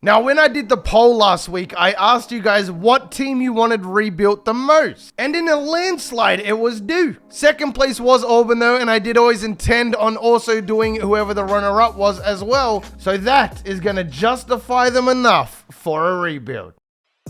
Now, when I did the poll last week, I asked you guys what team you wanted rebuilt the most. And in a landslide, it was Duke. Second place was Auburn though, and I did always intend on also doing whoever the runner-up was as well. So that is going to justify them enough for a rebuild.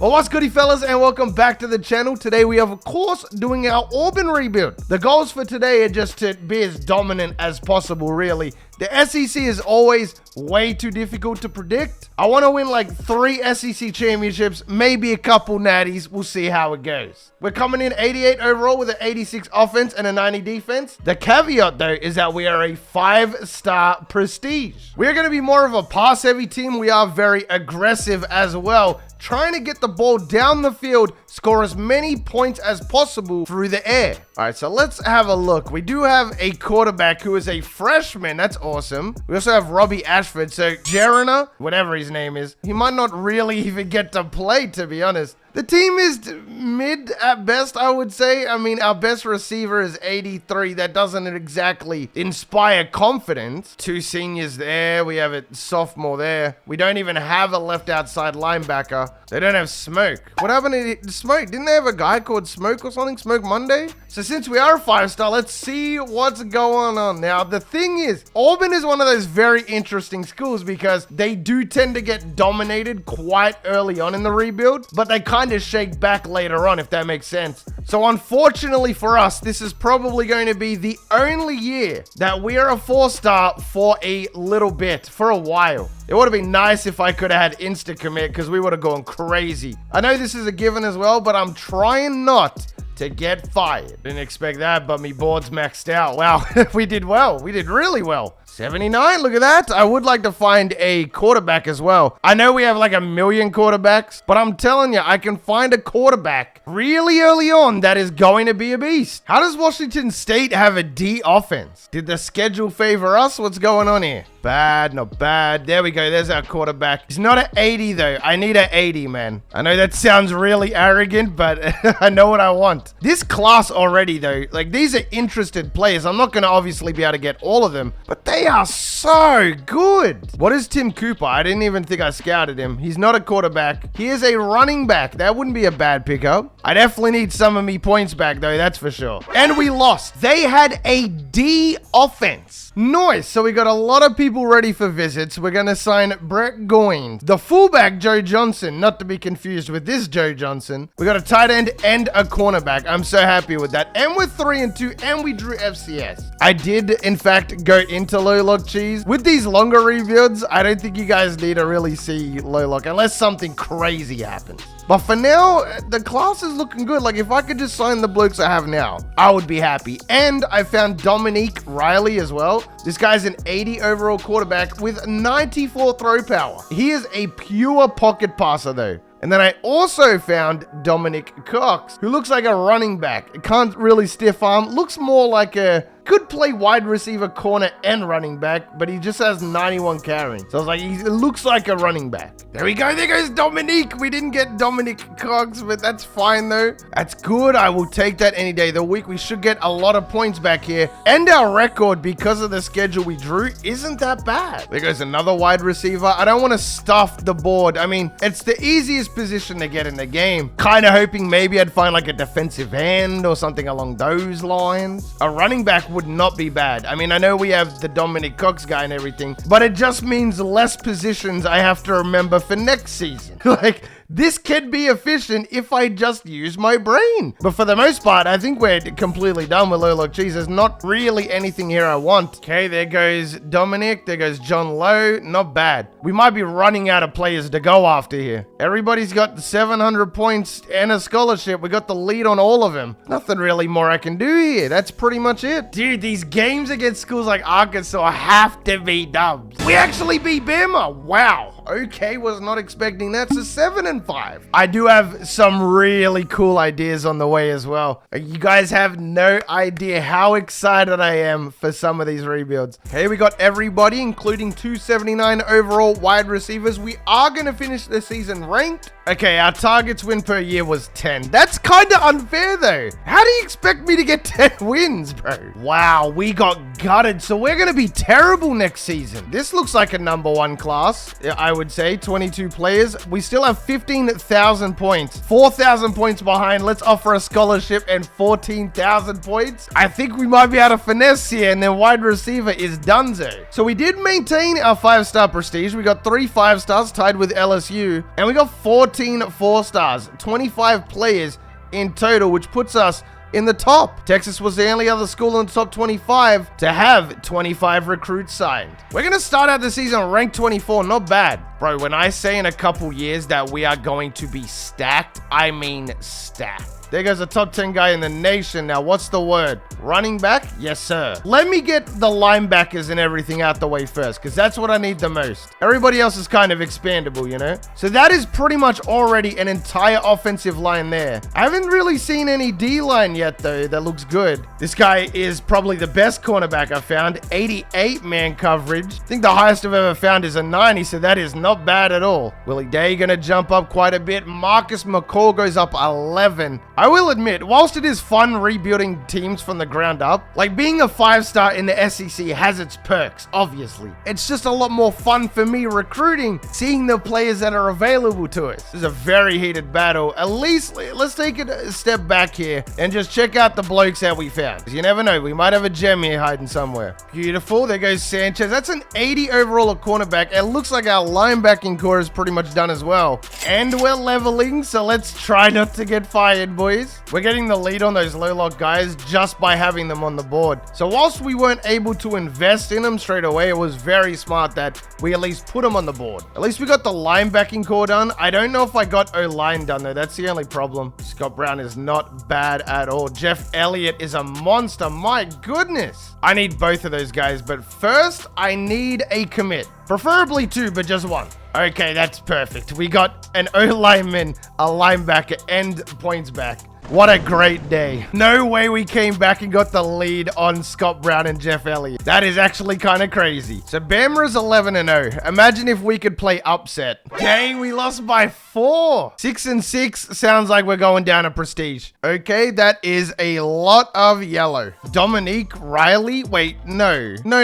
Well, what's goody fellas, and welcome back to the channel. Today we are of course doing our Auburn rebuild. The goals for today are just to be as dominant as possible, really. The SEC is always way too difficult to predict. I want to win like 3 SEC championships, maybe a couple natties. We'll see how it goes. We're coming in 88 overall with an 86 offense and a 90 defense. The caveat though is that we are a 5-star prestige. We're going to be more of a pass-heavy team. We are very aggressive as well, trying to get the ball down the field, score as many points as possible through the air. All right, so let's have a look. We do have a quarterback who is a freshman. That's awesome. We also have Robbie Ashford. So Jerina, whatever his name is, he might not really even get to play, to be honest. The team is mid at best, I would say. I mean, our best receiver is 83. That doesn't exactly inspire confidence. 2 seniors there. We have a sophomore there. We don't even have a left outside linebacker. They don't have Smoke. What happened to Smoke? Didn't they have a guy called Smoke or something? Smoke Monday? So since we are a 5-star, let's see what's going on. Now, the thing is, Auburn is one of those very interesting schools because they do tend to get dominated quite early on in the rebuild, but they kind of shake back later on, if that makes sense. So unfortunately for us, this is probably going to be the only year that we are a 4-star for a little bit, for a while. It would have been nice if I could have had insta-commit because we would have gone crazy. I know this is a given as well, but I'm trying not to get fired. Didn't expect that, but me board's maxed out. Wow, we did well. We did really well. 79, look at that. I would like to find a quarterback as well. I know we have like 1 million quarterbacks, but I'm telling you, I can find a quarterback really early on that is going to be a beast. How does Washington State have a D offense? Did the schedule favor us? What's going on here? Bad, not bad. There we go. There's our quarterback. He's not an 80 though. I need an 80, man. I know that sounds really arrogant, but I know what I want. This class already though, like these are interested players. I'm not going to obviously be able to get all of them, but they are so good. What is Tim Cooper? I didn't even think I scouted him. He's not a quarterback. He is a running back. That wouldn't be a bad pickup. I definitely need some of me points back though, that's for sure. And we lost. They had a D offense. Nice. So we got a lot of people ready for visits. We're going to sign Brett Goins. The fullback, Joe Johnson, not to be confused with this Joe Johnson. We got a tight end and a cornerback. I'm so happy with that. And we're 3-2, and we drew FCS. I did, in fact, go into low lock cheese. With these longer rebuilds, I don't think you guys need to really see low lock unless something crazy happens. But for now, the class is looking good. Like, if I could just sign the blokes I have now, I would be happy. And I found Dominique Riley as well. This guy's an 80 overall quarterback with 94 throw power. He is a pure pocket passer, though. And then I also found Dominic Cox, who looks like a running back. Can't really stiff arm. Looks more like a... could play wide receiver, corner, and running back, but he just has 91 carrying. So I was like, he looks like a running back. There we go. There goes Dominique. We didn't get Dominic Cox, but that's fine, though. That's good. I will take that any day of the week. We should get a lot of points back here. And our record, because of the schedule we drew, isn't that bad. There goes another wide receiver. I don't want to stuff the board. I mean, it's the easiest position to get in the game. Kind of hoping maybe I'd find like a defensive end or something along those lines. A running back would not be bad. I mean, I know we have the Dominic Cox guy and everything, but it just means less positions I have to remember for next season. Like, this could be efficient if I just use my brain. But for the most part, I think we're completely done with low lock cheese. There's not really anything here I want. Okay, there goes Dominic. There goes John Lowe. Not bad. We might be running out of players to go after here. Everybody's got 700 points and a scholarship. We got the lead on all of them. Nothing really more I can do here. That's pretty much it. Dude, these games against schools like Arkansas have to be dubs. We actually beat Bama. Wow. Okay, was not expecting that. So 7-5. I do have some really cool ideas on the way as well. You guys have no idea how excited I am for some of these rebuilds. Okay, we got everybody, including 279 overall wide receivers. We are going to finish the season ranked. Okay, our targets win per year was 10. That's kind of unfair, though. How do you expect me to get 10 wins, bro? Wow, we got gutted. So we're going to be terrible next season. This looks like a #1 class. I would say. 22 players. We still have 15,000 points. 4,000 points behind. Let's offer a scholarship and 14,000 points. I think we might be able to finesse here, and then wide receiver is donezo. So we did maintain our 5-star prestige. We got 3 5-stars tied with LSU, and we got 14 4-stars. 25 players in total, which puts us in the top. Texas was the only other school in the top 25 to have 25 recruits signed. We're going to start out the season ranked 24. Not bad. Bro, when I say in a couple years that we are going to be stacked, I mean stacked. There goes a top 10 guy in the nation. Now, what's the word? Running back? Yes, sir. Let me get the linebackers and everything out the way first, because that's what I need the most. Everybody else is kind of expandable, you know? So that is pretty much already an entire offensive line there. I haven't really seen any D-line yet, though. That looks good. This guy is probably the best cornerback I've found. 88 man coverage. I think the highest I've ever found is a 90, so that is not bad at all. Willie Day gonna jump up quite a bit. Marcus McCall goes up 11. I will admit, whilst it is fun rebuilding teams from the ground up, like being a 5-star in the SEC has its perks, obviously. It's just a lot more fun for me recruiting, seeing the players that are available to us. This is a very heated battle. At least, let's take it a step back here and just check out the blokes that we found. You never know, we might have a gem here hiding somewhere. Beautiful, there goes Sanchez. That's an 80 overall at cornerback. It looks like our linebacking core is pretty much done as well. And we're leveling, so let's try not to get fired, boys. We're getting the lead on those low lock guys just by having them on the board. So whilst we weren't able to invest in them straight away, it was very smart that we at least put them on the board. At least we got the linebacking core done. I don't know if I got O-line done though. That's the only problem. Scott Brown is not bad at all. Jeff Elliott is a monster. My goodness. I need both of those guys, but first I need a commit. Preferably 2, but just 1. Okay, that's perfect. We got an O-lineman, a linebacker, and points back. What a great day. No way we came back and got the lead on Scott Brown and Jeff Elliott. That is actually kind of crazy. So Bama's 11-0. Imagine if we could play upset. Dang, we lost by 4. 6-6 sounds like we're going down a prestige. Okay, that is a lot of yellow. Dominique Riley. Wait, no. No.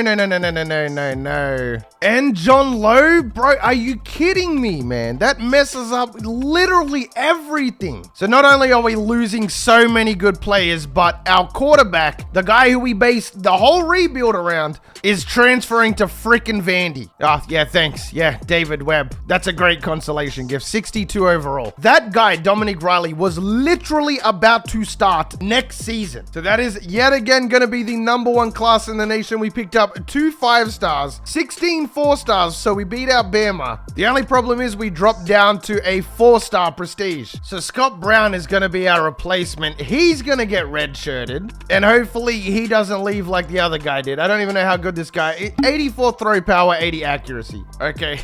And John Lowe? Bro, are you kidding me, man? That messes up literally everything. So not only are we losing so many good players, but our quarterback, the guy who we based the whole rebuild around, is transferring to frickin' Vandy. Oh, yeah, thanks. Yeah, David Webb. That's a great consolation gift. 62 overall. That guy, Dominic Riley, was literally about to start next season. So that is yet again going to be the #1 class in the nation. We picked up 2 5-stars, 16 4-stars, so we beat out Bama. The only problem is we dropped down to a 4-star prestige. So Scott Brown is going to be our replacement. He's going to get redshirted, and hopefully he doesn't leave like the other guy did. I don't even know how good this guy, 84 throw power, 80 accuracy. Okay,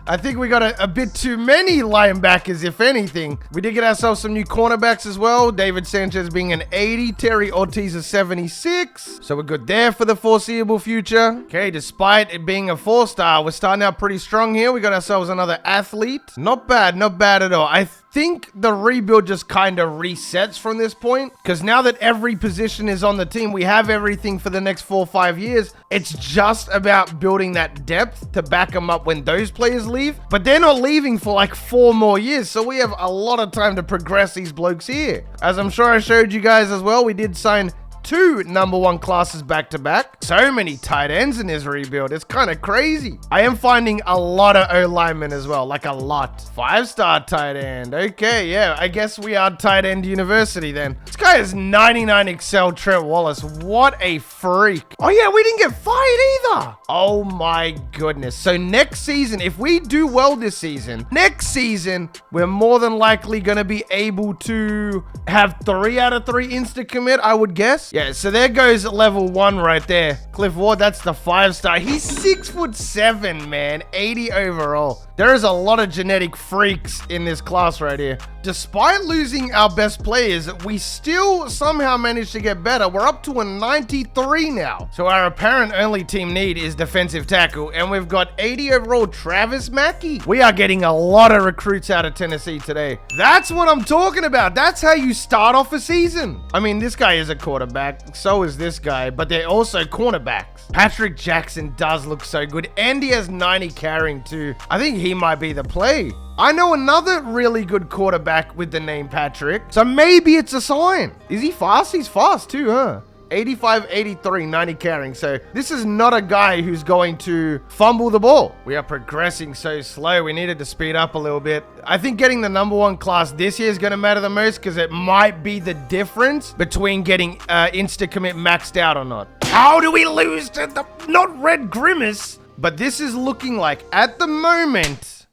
I think we got a bit too many linebackers, if anything. We did get ourselves some new cornerbacks as well. David Sanchez being an 80, Terry Ortiz a 76. So we're good there for the foreseeable future. Okay, despite it being a 4-star, we're starting out pretty strong here. We got ourselves another athlete. Not bad at all. I think the rebuild just kind of resets from this point, because now that every position is on the team, we have everything for the next 4 or 5 years. It's just about building that depth to back them up when those players leave, but they're not leaving for like 4 more years, so we have a lot of time to progress these blokes here. As I'm sure I showed you guys as well, we did sign 2 #1 classes back to back. So many tight ends in this rebuild. It's kind of crazy. I am finding a lot of O-linemen as well, like a lot. 5-star tight end. Okay, yeah, I guess we are tight end university then. This guy is 99 Excel Trent Wallace. What a freak. Oh yeah, we didn't get fired either. Oh my goodness. So next season, if we do well this season, next season, we're more than likely going to be able to have 3 out of 3 insta commit, I would guess. Yeah, so there goes level 1 right there. Cliff Ward, that's the 5-star. He's 6'7", man. 80 overall. There is a lot of genetic freaks in this class right here. despite losing our best players, we still somehow managed to get better. We're up to a 93 now. So our apparent only team need is defensive tackle, and we've got 80 overall Travis Mackey. We are getting a lot of recruits out of Tennessee today. That's what I'm talking about. That's how you start off a season. I mean, this guy is a quarterback. So is this guy, but they're also cornerbacks. Patrick Jackson does look so good, and he has 90 carrying too. I think he might be the play. I know another really good quarterback with the name Patrick, so maybe it's a sign. Is he fast? He's fast too, huh? 85, 83, 90 carrying. So this is not a guy who's going to fumble the ball. We are progressing so slow. We needed to speed up a little bit. I think getting the #1 class this year is going to matter the most because it might be the difference between getting insta-commit maxed out or not. How do we lose to the not Red Grimace? But this is looking like, at the moment,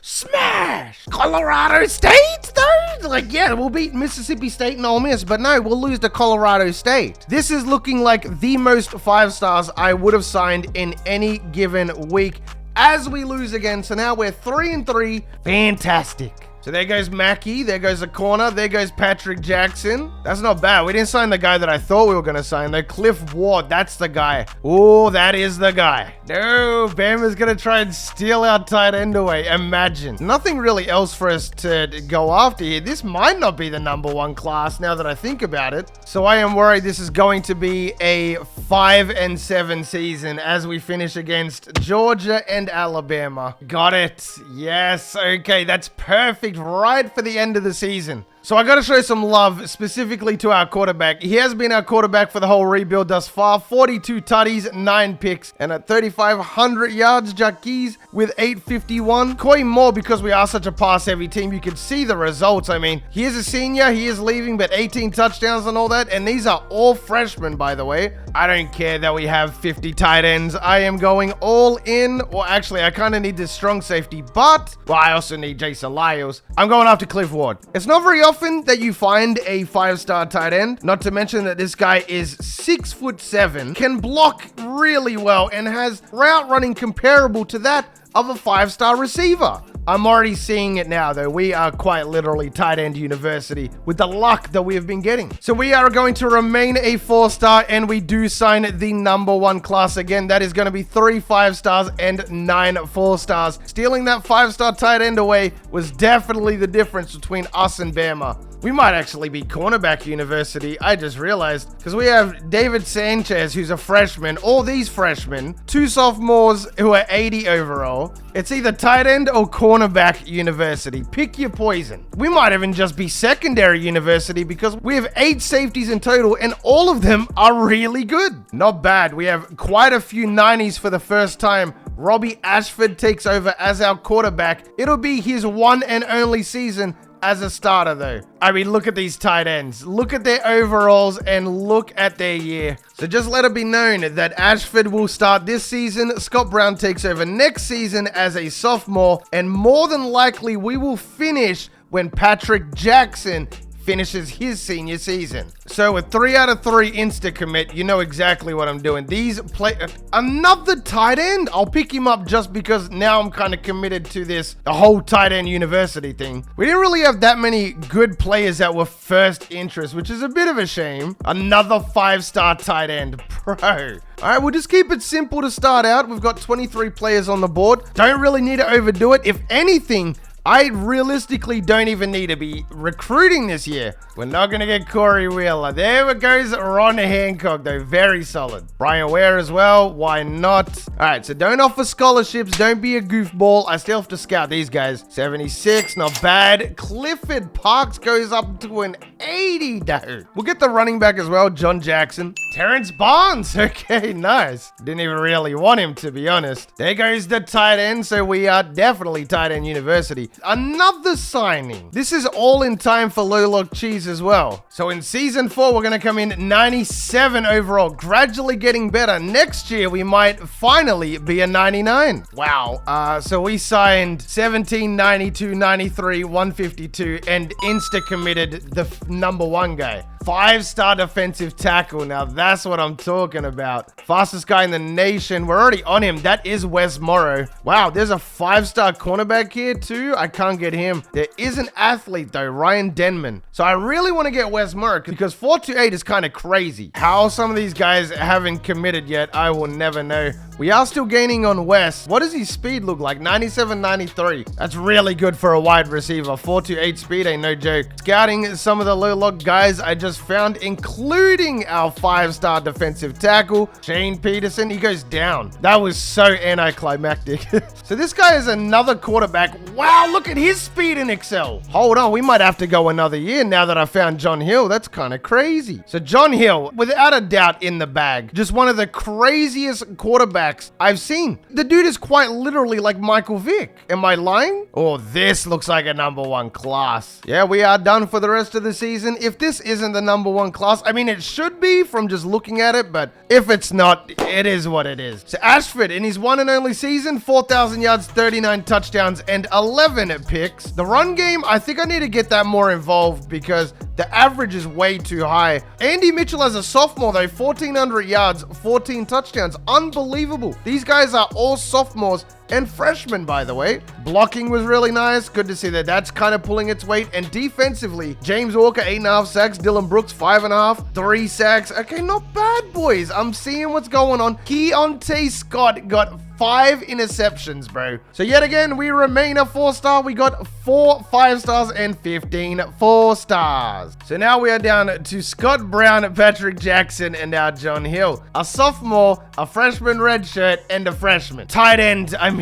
smash! Colorado State, though? Like, yeah, we'll beat Mississippi State and Ole Miss, but no, we'll lose to Colorado State. This is looking like the most 5-stars I would have signed in any given week as we lose again. So now we're 3-3. Fantastic. So there goes Mackey, there goes the corner, there goes Patrick Jackson. That's not bad. We didn't sign the guy that I thought we were going to sign, though. Cliff Ward, that's the guy. Oh, that is the guy. No, Bama's going to try and steal our tight end away. Imagine. Nothing really else for us to go after here. This might not be the #1 class now that I think about it. So I am worried this is going to be a 5-7 season as we finish against Georgia and Alabama. Got it. Yes. Okay, that's perfect. Right for the end of the season. So I got to show some love specifically to our quarterback. He has been our quarterback for the whole rebuild thus far. 42 tutties, 9 picks, and at 3,500 yards, Juhasz with 851. Coy more because we are such a pass-heavy team. You can see the results. I mean, he is a senior. He is leaving, but 18 touchdowns and all that. And these are all freshmen, by the way. I don't care that we have 50 tight ends. I am going all in. Well, actually, I kind of need this strong safety, but, well, I also need Jason Lyles. I'm going after Cliff Ward. It's not very often that you find a 5-star tight end, not to mention that this guy is 6'7", can block really well, and has route running comparable to that of a 5-star receiver. I'm already seeing it now, though. We are quite literally tight end university with the luck that we have been getting. So we are going to remain a 4-star, and we do sign the #1 class again. That is going to be 3 5-stars and 9 4-stars. Stealing that 5-star tight end away was definitely the difference between us and Bama. We might actually be cornerback university, I just realized, because we have David Sanchez, who's a freshman, all these freshmen, 2 sophomores who are 80 overall. It's either tight end or cornerback university. Pick your poison. We might even just be secondary university because we have 8 safeties in total, and all of them are really good. Not bad. We have quite a few 90s for the first time. Robbie Ashford takes over as our quarterback. It'll be his one and only season as a starter, though. I mean, look at these tight ends. Look at their overalls and look at their year. So just let it be known that Ashford will start this season. Scott Brown takes over next season as a sophomore, and more than likely we will finish when Patrick Jackson finishes his senior season. So with 3 out of 3 insta commit, you know exactly what I'm doing. These play another tight end. I'll pick him up just because now I'm kind of committed to the whole tight end university thing. We didn't really have that many good players that were first interest, which is a bit of a shame. Another 5-star tight end, bro. All right, we'll just keep it simple to start out. We've got 23 players on the board. Don't really need to overdo it. If anything, I realistically don't even need to be recruiting this year. We're not going to get Corey Wheeler. There goes Ron Hancock, though. Very solid. Brian Ware as well. Why not? All right, so don't offer scholarships. Don't be a goofball. I still have to scout these guys. 76, not bad. Clifford Parks goes up to an 80, though. We'll get the running back as well, John Jackson. Terrence Barnes. Okay, nice. Didn't even really want him, to be honest. There goes the tight end, so we are definitely tight end university. Another signing. This is all in time for Low Lock Cheese as well. So in season 4, we're going to come in 97 overall, gradually getting better. Next year, we might finally be a 99. Wow. So we signed 17, 92, 93, 152, and insta-committed the #1 guy. 5-star defensive tackle. Now that's what I'm talking about. Fastest guy in the nation. We're already on him. That is Wes Morrow. Wow, there's a 5-star cornerback here too. I can't get him. There is an athlete though, Ryan Denman. So I really want to get Wes Morrow because 428 is kind of crazy. How some of these guys haven't committed yet, I will never know. We are still gaining on Wes. What does his speed look like? 97, 93. That's really good for a wide receiver. 428 speed ain't no joke. Scouting some of the low lock guys I just found, including our 5-star defensive tackle, Shane Peterson. He goes down. That was so anticlimactic. So this guy is another quarterback. Wow, look at his speed in Excel. Hold on, we might have to go another year now that I found John Hill. That's kind of crazy. So John Hill, without a doubt, in the bag. Just one of the craziest quarterbacks I've seen. The dude is quite literally like Michael Vick. Am I lying? Oh, this looks like a #1 class. Yeah, we are done for the rest of the season. If this isn't the #1 class, I mean, it should be from just looking at it, but if it's not, it is what it is. So Ashford, in his one and only season, 4,000 yards, 39 touchdowns, and 11 picks. The run game, I think I need to get that more involved because the average is way too high. Andy Mitchell as a sophomore though, 1,400 yards, 14 touchdowns. Unbelievable. These guys are all sophomores and freshmen, by the way. Blocking was really nice. Good to see that that's kind of pulling its weight. And defensively, James Walker, 8.5 sacks. Dylan Brooks, 5.5. 3 sacks. Okay, not bad, boys. I'm seeing what's going on. Keontae Scott got 5 interceptions, bro. So yet again, we remain a 4-star. We got 4 5-stars and 15 4-stars. So now we are down to Scott Brown, Patrick Jackson, and now John Hill. A sophomore, a freshman redshirt, and a freshman. Tight end. I mean,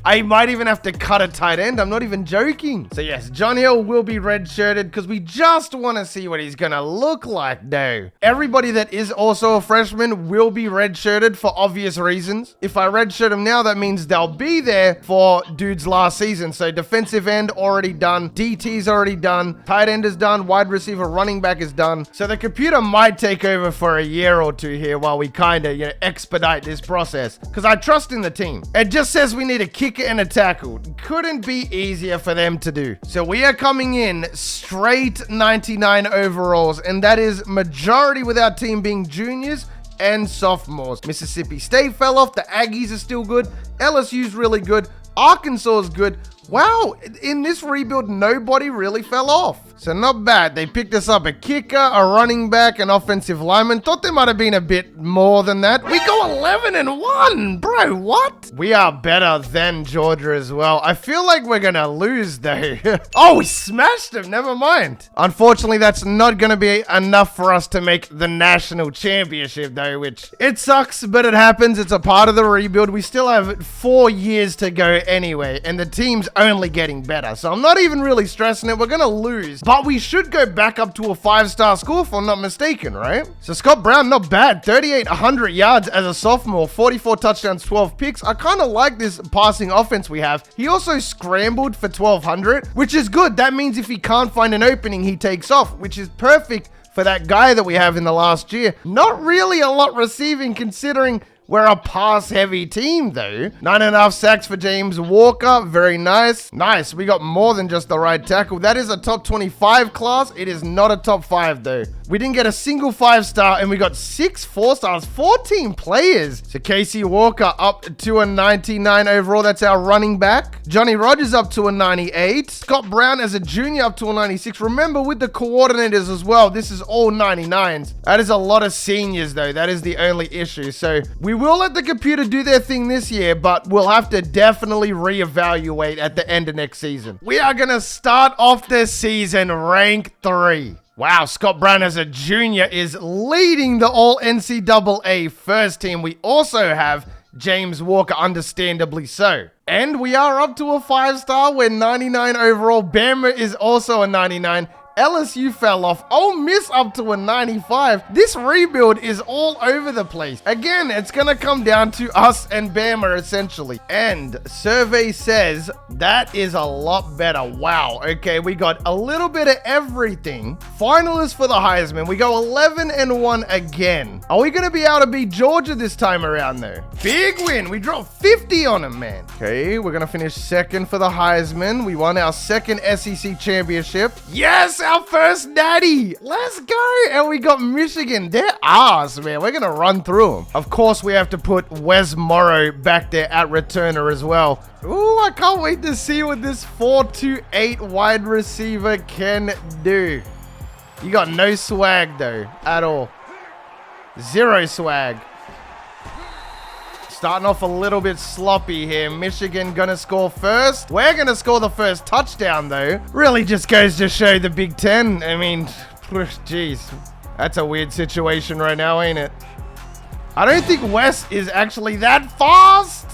I might even have to cut a tight end. I'm not even joking. So yes, John Hill will be redshirted because we just want to see what he's going to look like though. Everybody that is also a freshman will be redshirted for obvious reasons. If I redshirt them now, that means they'll be there for dude's last season. So defensive end already done, DT's already done, tight end is done, wide receiver, running back is done. So the computer might take over for a year or two here while we kind of, expedite this process because I trust in the team. It just says we need a kicker and a tackle. Couldn't be easier for them to do. So we are coming in straight 99 overalls, and that is majority with our team being juniors and sophomores. Mississippi State fell off. The Aggies are still good. LSU's really good. Arkansas is good. Wow, in this rebuild, nobody really fell off. So not bad. They picked us up a kicker, a running back, an offensive lineman. Thought there might have been a bit more than that. We go 11-1, bro. What? We are better than Georgia as well. I feel like we're gonna lose though. Oh, we smashed them. Never mind. Unfortunately, that's not gonna be enough for us to make the national championship though, which it sucks, but it happens. It's a part of the rebuild. We still have 4 years to go anyway, and the team's only getting better. So I'm not even really stressing it. We're gonna lose. But we should go back up to a 5-star score if I'm not mistaken, right? So Scott Brown, not bad. 3,800 yards as a sophomore, 44 touchdowns, 12 picks. I kind of like this passing offense we have. He also scrambled for 1,200, which is good. That means if he can't find an opening, he takes off, which is perfect for that guy that we have in the last year. Not really a lot receiving considering we're a pass-heavy team, though. 9.5 sacks for James Walker. Very nice. Nice. We got more than just the right tackle. That is a top 25 class. It is not a top 5, though. We didn't get a single 5-star, and we got 6 4-stars. 14 players. So Casey Walker up to a 99 overall. That's our running back. Johnny Rogers up to a 98. Scott Brown as a junior up to a 96. Remember, with the coordinators as well, this is all 99s. That is a lot of seniors, though. That is the only issue. So we will let the computer do their thing this year, but we'll have to definitely reevaluate at the end of next season. We are going to start off this season ranked 3. Wow, Scott Brown as a junior is leading the all NCAA first team. We also have James Walker, understandably so. And we are up to a 5-star. We're 99 overall. Bama is also a 99. LSU fell off. Ole Miss up to a 95. This rebuild is all over the place. Again, it's going to come down to us and Bama, essentially. And survey says That is a lot better. Wow. Okay, we got a little bit of everything. Finalists for the Heisman. We go 11-1 again. Are we going to be able to beat Georgia this time around, though? Big win. We dropped 50 on them, man. Okay, we're going to finish second for the Heisman. We won our second SEC championship. Yes, our first natty. Let's go. And we got Michigan. They're ours, man. We're going to run through them. Of course, we have to put Wes Morrow back there at returner as well. Ooh, I can't wait to see what this 4-2-8 wide receiver can do. You got no swag, though, at all. Zero swag. Starting off a little bit sloppy here. Michigan gonna score first. We're gonna score the first touchdown, though. Really just goes to show the Big Ten. I mean, jeez. That's a weird situation right now, ain't it? I don't think Wes is actually that fast.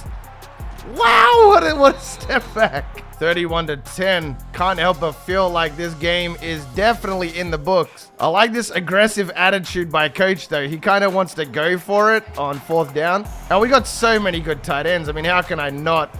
Wow, what a step back. 31-10. Can't help but feel like this game is definitely in the books. I like this aggressive attitude by coach, though. He kind of wants to go for it on 4th down. And we got so many good tight ends. I mean, how can I not?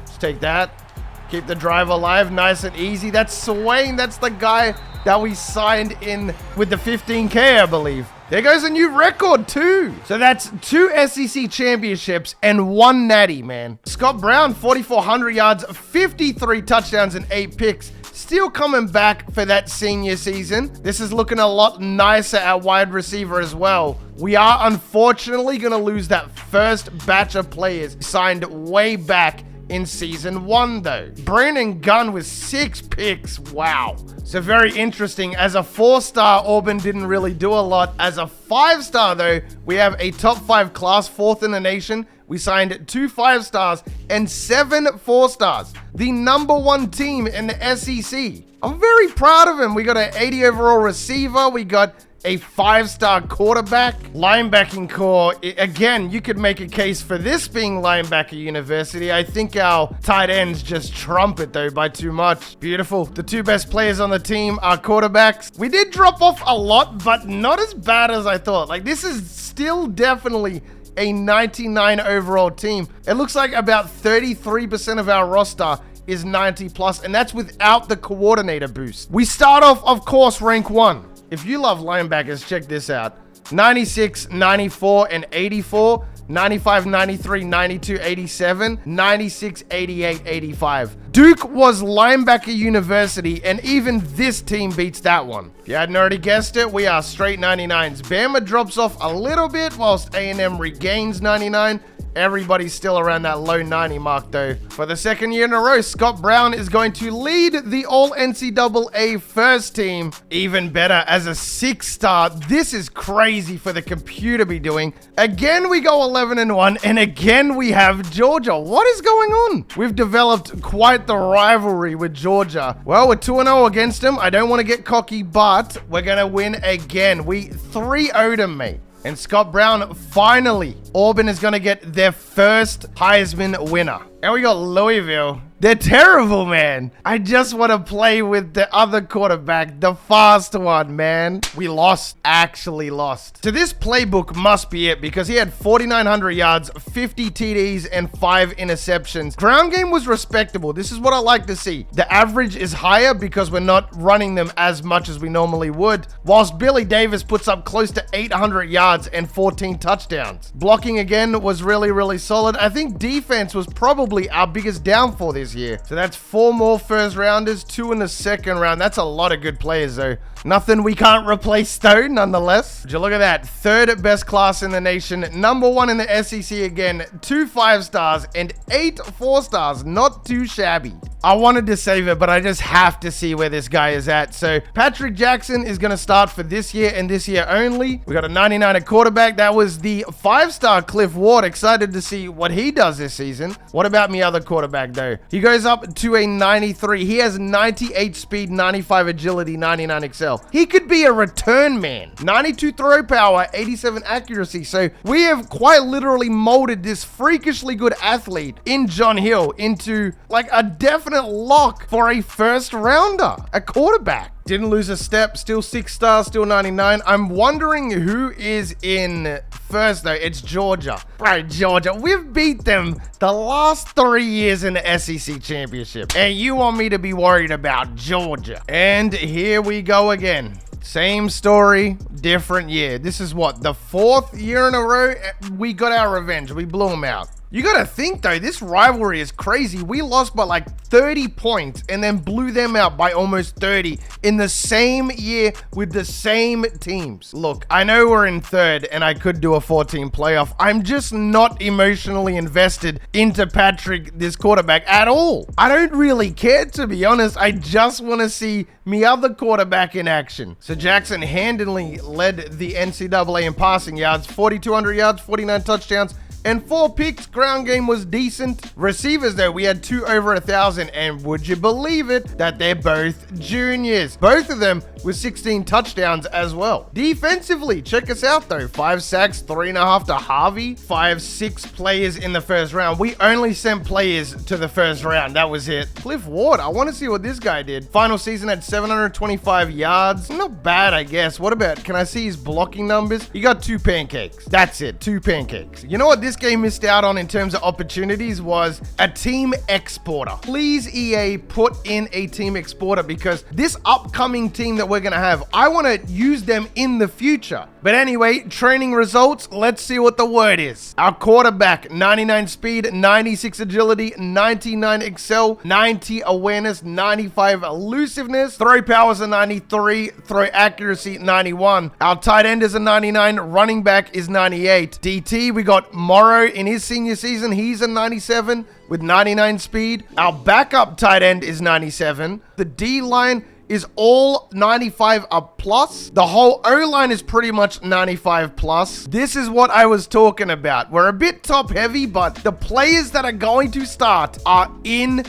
Just take that. Keep the drive alive. Nice and easy. That's Swain. That's the guy that we signed in with the 15K, I believe. There goes a new record, too. So that's 2 SEC championships and 1 natty, man. Scott Brown, 4,400 yards, 53 touchdowns, and 8 picks. Still coming back for that senior season. This is looking a lot nicer at wide receiver as well. We are unfortunately going to lose that first batch of players signed way back in season 1, though. Brandon Gunn with 6 picks. Wow. So very interesting. As a 4-star, Auburn didn't really do a lot. As a 5-star, though, we have a top 5 class, 4th in the nation. We signed 2 5-stars and 7 4-stars. The #1 team in the SEC. I'm very proud of him. We got an 80 overall receiver. We got a 5-star quarterback. Linebacking core, again, you could make a case for this being linebacker university. I think our tight ends just trump it, though, by too much. Beautiful. The 2 best players on the team are quarterbacks. We did drop off a lot, but not as bad as I thought. Like, this is still definitely a 99 overall team. It looks like about 33% of our roster is 90 plus, and that's without the coordinator boost. We start off, of course, rank 1. If you love linebackers, check this out. 96, 94, and 84. 95, 93, 92, 87. 96, 88, 85. Duke was linebacker university, and even this team beats that one. If you hadn't already guessed it, we are straight 99s. Bama drops off a little bit, whilst A&M regains 99. Everybody's still around that low 90 mark, though. For the second year in a row, Scott Brown is going to lead the All-NCAA first team. Even better, as a 6-star. This is crazy for the computer to be doing. Again, we go 11-1, and again, we have Georgia. What is going on? We've developed quite the rivalry with Georgia. Well, we're 2-0 against them. I don't want to get cocky, but we're going to win again. We 3-0'd them, mate. And Scott Brown, finally, Auburn is going to get their first Heisman winner. And we got Louisville. They're terrible, man. I just want to play with the other quarterback, the fast one, man. We lost, actually lost. So this playbook must be it because he had 4,900 yards, 50 TDs, and 5 interceptions. Ground game was respectable. This is what I like to see. The average is higher because we're not running them as much as we normally would, whilst Billy Davis puts up close to 800 yards and 14 touchdowns. Blocking again was really, really solid. I think defense was probably our biggest downfall this year. So that's 4 more first rounders, 2 in the second round. That's a lot of good players, though. Nothing we can't replace, though, nonetheless. Would you look at that? 3rd best class in the nation. #1 in the SEC again. 2 5-stars and 8 4-stars. Not too shabby. I wanted to save it, but I just have to see where this guy is at. So Patrick Jackson is going to start for this year and this year only. We got a 99 at quarterback. That was the 5-star Cliff Ward. Excited to see what he does this season. What about me other quarterback, though? He goes up to a 93. He has 98 speed, 95 agility, 99 excel. He could be a return man. 92 throw power, 87 accuracy. So we have quite literally molded this freakishly good athlete in John Hill into like a definite lock for a first rounder, a quarterback. Didn't lose a step. Still 6 stars, still 99. I'm wondering who is in first, though. It's Georgia. Bro, Georgia. We've beat them the last 3 years in the SEC championship. And you want me to be worried about Georgia? And here we go again. Same story, different year. This is what, the 4th year in a row? We got our revenge. We blew them out. You gotta think, though, this rivalry is crazy. We lost by like 30 points and then blew them out by almost 30 in the same year with the same teams. Look, I know we're in 3rd and I could do a 14 playoff. I'm just not emotionally invested into Patrick, this quarterback, at all. I don't really care, to be honest. I just want to see me other quarterback in action. So Jackson handily led the NCAA in passing yards, 4,200 yards, 49 touchdowns, and 4 picks. Ground game was decent. Receivers, though, we had 2 over 1,000, and would you believe it that they're both juniors? Both of them with 16 touchdowns as well. Defensively, check us out, though. 5 sacks, 3.5 to Harvey. 5-6 players in the first round. We only sent players to the first round. That was it. Cliff Ward, I want to see what this guy did. Final season had 725 yards. Not bad, I guess. What about, can I see his blocking numbers? He got 2 pancakes. That's it, 2 pancakes. You know what this game missed out on in terms of opportunities was a team exporter. Please, EA, put in a team exporter, because this upcoming team that we're going to have, I want to use them in the future. But anyway, training results, let's see what the word is. Our quarterback, 99 speed, 96 agility, 99 excel, 90 awareness, 95 elusiveness, throw power is a 93, throw accuracy 91. Our tight end is a 99, running back is 98. DT, we got Morrow in his senior season, he's a 97 with 99 speed. Our backup tight end is 97. The D-line is all 95 up plus. The whole O-line is pretty much 95 plus. This is what I was talking about. We're a bit top heavy, but the players that are going to start are in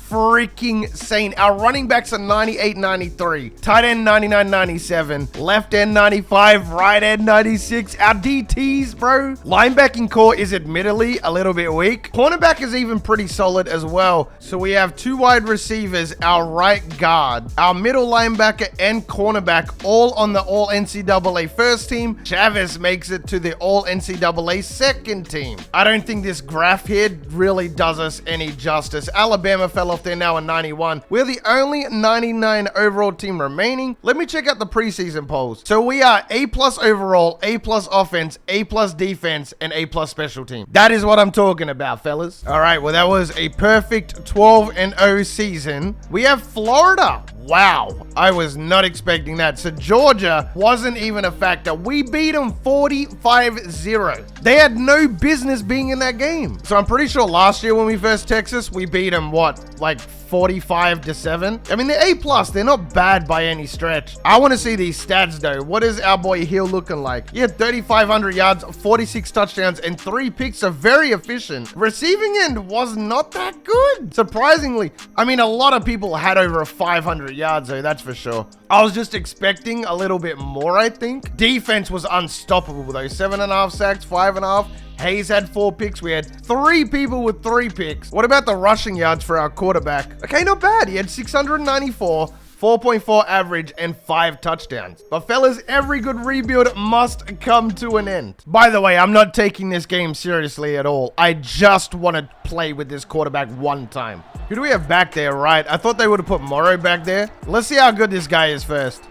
freaking insane. Our running backs are 98, 93. Tight end 99, 97. Left end 95. Right end 96. Our DTs, bro. Linebacking core is admittedly a little bit weak. Cornerback is even pretty solid as well. So we have 2 wide receivers, our right guard, our middle linebacker, and cornerback all on the All NCAA first team. Chavez makes it to the All NCAA second team. I don't think this graph here really does us any justice. Alabama fell off. They're now a 91. We're the only 99 overall team remaining. Let me check out the preseason polls. So we are A+ overall, A+ offense, A+ defense, and A+ special team. That is what I'm talking about, fellas. All right, well, that was a perfect 12-0 season. We have Florida. Wow, I was not expecting that. So Georgia wasn't even a factor. We beat them 45-0. They had no business being in that game. So I'm pretty sure last year when we faced Texas, we beat them, what, like 45-7? I mean, they're A+. They're not bad by any stretch. I want to see these stats, though. What is our boy Hill looking like? He had 3,500 yards, 46 touchdowns, and 3 picks. So very efficient. Receiving end was not that good. Surprisingly, I mean, a lot of people had over 500 yards, though, that's for sure. I was just expecting a little bit more, I think. Defense was unstoppable, though. 7.5 sacks, 5.5. Hayes had 4 picks. We had 3 people with 3 picks. What about the rushing yards for our quarterback? Okay, not bad. He had 694, 4.4 average, and 5 touchdowns. But fellas, every good rebuild must come to an end. By the way, I'm not taking this game seriously at all. I just want to play with this quarterback one time. Who do we have back there, right? I thought they would have put Morrow back there. Let's see how good this guy is first.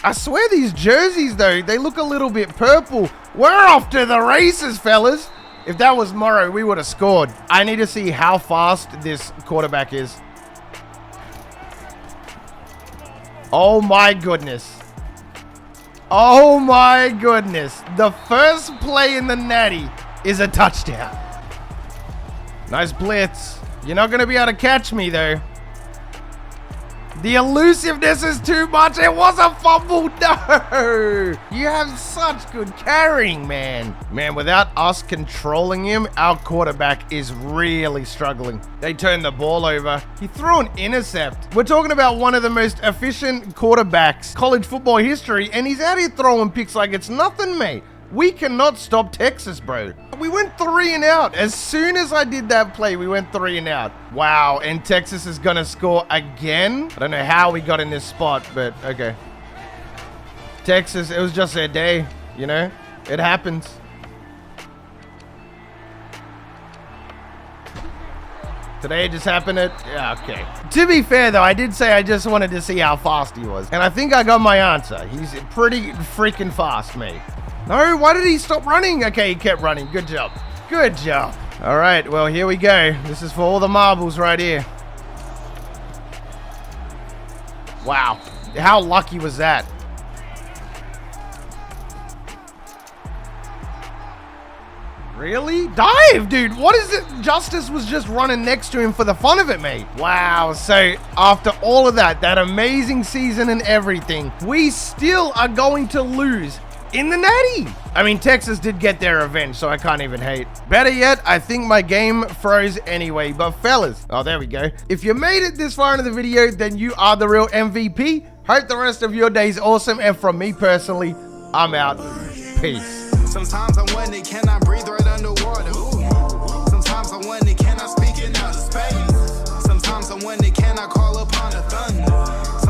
I swear these jerseys, though, they look a little bit purple. We're off to the races, fellas. If that was Morrow, we would have scored. I need to see how fast this quarterback is. Oh, my goodness. Oh, my goodness. The first play in the Natty is a touchdown. Nice blitz. You're not going to be able to catch me, though. The elusiveness is too much. It was a fumble. No. You have such good carrying, man. Man, without us controlling him, our quarterback is really struggling. They turned the ball over. He threw an intercept. We're talking about one of the most efficient quarterbacks college football history, and he's out here throwing picks like it's nothing, mate. We cannot stop Texas, bro. We went 3 and out. As soon as I did that play, we went 3 and out. Wow, and Texas is gonna score again. I don't know how we got in this spot, but okay. Texas, it was just their day, you know? It happens. Today just happened at, yeah, okay. To be fair though, I did say I just wanted to see how fast he was. And I think I got my answer. He's pretty freaking fast, mate. No, why did he stop running? Okay, he kept running. Good job. Good job. All right, well, here we go. This is for all the marbles right here. Wow, how lucky was that? Really? Dive, dude. What is it? Justice was just running next to him for the fun of it, mate. Wow. So after all of that amazing season and everything, we still are going to lose in the natty. I mean, Texas did get their revenge, so I can't even hate. Better yet, I think my game froze anyway. But fellas, oh, there we go. If you made it this far into the video, then you are the real MVP. Hope the rest of your day is awesome. And from me personally, I'm out. Peace. Sometimes I wonder, can I breathe right underwater? Sometimes I wonder, can I speak in outer space? Sometimes I wonder, can I call upon the thunder?